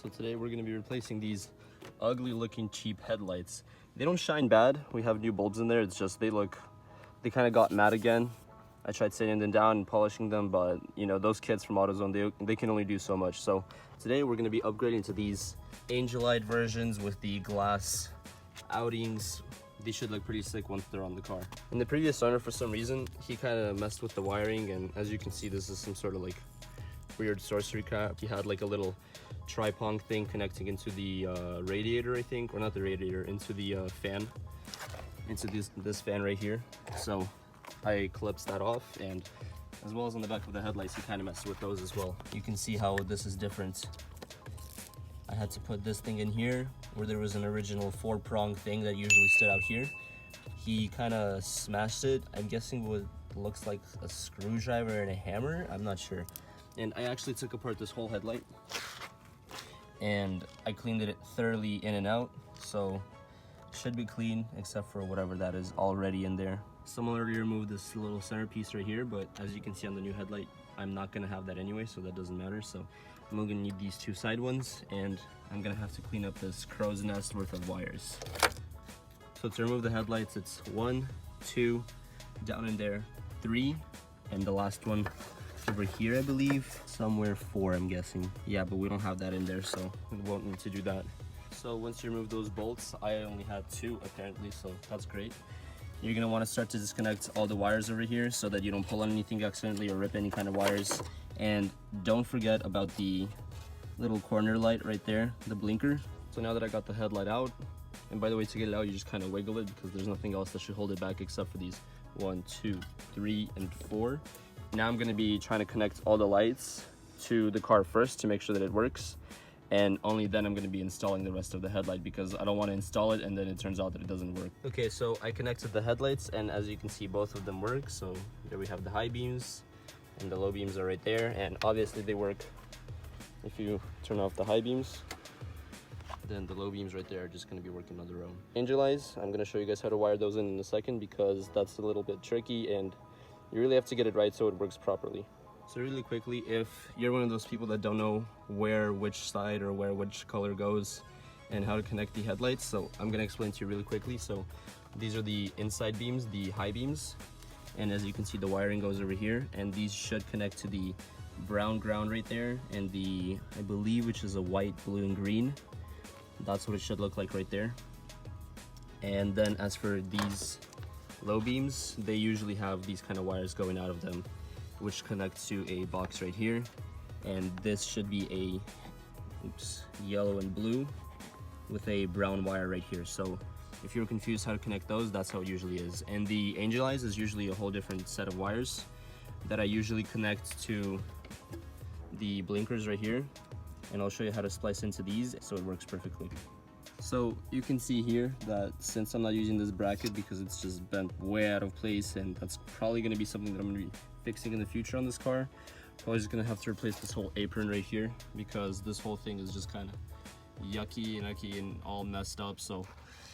So today we're going to be replacing these ugly looking cheap headlights. They don't shine bad. We have new bulbs in there. It's just they kind of got matte again. I tried sanding them down and polishing them, but you know, those kids from AutoZone, they can only do so much. So today we're going to be upgrading to these Angelite versions with the glass outings. They should look pretty sick once they're on the car. And the previous owner, for some reason, he kind of messed with the wiring, and as you can see, this is some sort of like weird sorcery crap. He had like a little tri-prong thing connecting into the radiator, I think, or not the radiator, into the fan, into this fan right here. So I clipped that off, and as well as on the back of the headlights, he kind of messed with those as well. You can see how this is different. I had to put this thing in here where there was an original 4-prong thing that usually stood out here. He kind of smashed it. I'm guessing what looks like a screwdriver and a hammer. I'm not sure. And I actually took apart this whole headlight and I cleaned it thoroughly in and out, so it should be clean except for whatever that is already in there. Similarly, removed this little centerpiece right here, but as you can see on the new headlight, I'm not gonna have that anyway, so that doesn't matter. So I'm gonna need these 2 side ones, and I'm gonna have to clean up this crow's nest worth of wires. So to remove the headlights, it's 1, 2, down in there, 3, and the last one over here, I believe, somewhere 4, I'm guessing. Yeah, but we don't have that in there, so we won't need to do that. So once you remove those bolts, I only had 2 apparently, so that's great. You're gonna wanna start to disconnect all the wires over here so that you don't pull on anything accidentally or rip any kind of wires. And don't forget about the little corner light right there, the blinker. So now that I got the headlight out, and by the way, to get it out, you just kind of wiggle it because there's nothing else that should hold it back except for these 1, 2, 3, and 4. Now I'm gonna be trying to connect all the lights to the car first to make sure that it works. And only then I'm gonna be installing the rest of the headlight because I don't wanna install it and then it turns out that it doesn't work. Okay, so I connected the headlights, and as you can see, both of them work. So there we have the high beams and the low beams are right there. And obviously they work if you turn off the high beams. Then the low beams right there are just gonna be working on their own. Angel eyes, I'm gonna show you guys how to wire those in a second because that's a little bit tricky and you really have to get it right so it works properly. So really quickly, if you're one of those people that don't know where which side or where which color goes and how to connect the headlights, so I'm gonna explain to you really quickly. So these are the inside beams, the high beams, and as you can see, the wiring goes over here, and these should connect to the brown ground right there, and the, I believe, which is a white, blue, and green. That's what it should look like right there. And then as for these low beams, they usually have these kind of wires going out of them, which connects to a box right here, and this should be a yellow and blue with a brown wire right here. So if you're confused how to connect those, that's how it usually is. And the Angel Eyes is usually a whole different set of wires that I usually connect to the blinkers right here, and I'll show you how to splice into these so it works perfectly. So you can see here that since I'm not using this bracket because it's just bent way out of place, and that's probably going to be something that I'm going to be fixing in the future on this car, probably just going to have to replace this whole apron right here because this whole thing is just kind of yucky and icky and all messed up. So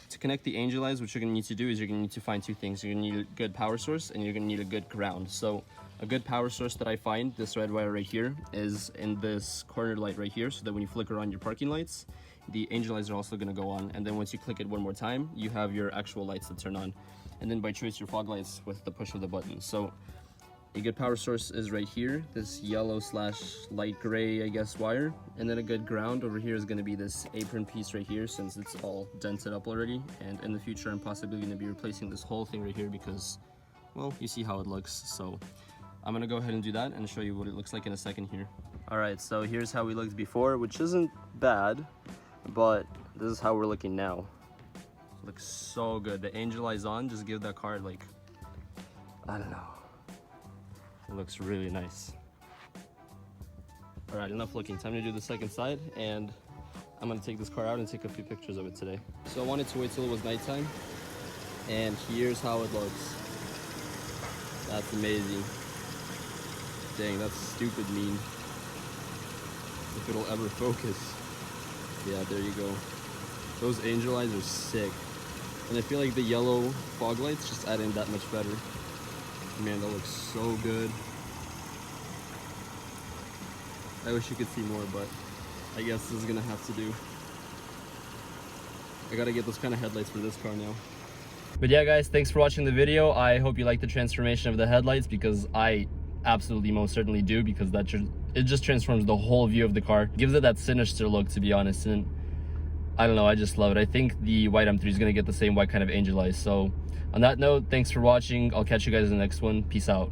to connect the Angel Eyes, what you're going to need to do is you're going to need to find 2 things. You're going to need a good power source and you're going to need a good ground. So a good power source that I find, this red wire right here, is in this corner light right here, so that when you flicker on your parking lights, the Angel Eyes are also going to go on, and then once you click it one more time, you have your actual lights that turn on, and then by choice your fog lights with the push of the button. So a good power source is right here, this yellow / light gray, I guess, wire, and then a good ground over here is going to be this apron piece right here, since it's all dented up already. And in the future I'm possibly going to be replacing this whole thing right here because, well, you see how it looks. So I'm gonna go ahead and do that and show you what it looks like in a second here. All right, so here's how we looked before, which isn't bad, but this is how we're looking now. It looks so good. The Angel Eyes on, just give that car like, I don't know. It looks really nice. All right, enough looking. Time to do the second side, and I'm gonna take this car out and take a few pictures of it today. So I wanted to wait till it was nighttime, and here's how it looks. That's amazing. Dang, that's stupid mean. If it'll ever focus. Yeah, there you go. Those Angel Eyes are sick. And I feel like the yellow fog lights just add in that much better. Man, that looks so good. I wish you could see more, but I guess this is gonna have to do. I gotta get those kind of headlights for this car now. But yeah, guys, thanks for watching the video. I hope you like the transformation of the headlights, because I absolutely most certainly do, because it just transforms the whole view of the car. Gives it that sinister look, to be honest, and I don't know, I just love it. I think the white M3 is gonna get the same white kind of angel eyes. So on that note, thanks for watching. I'll catch you guys in the next one. Peace out.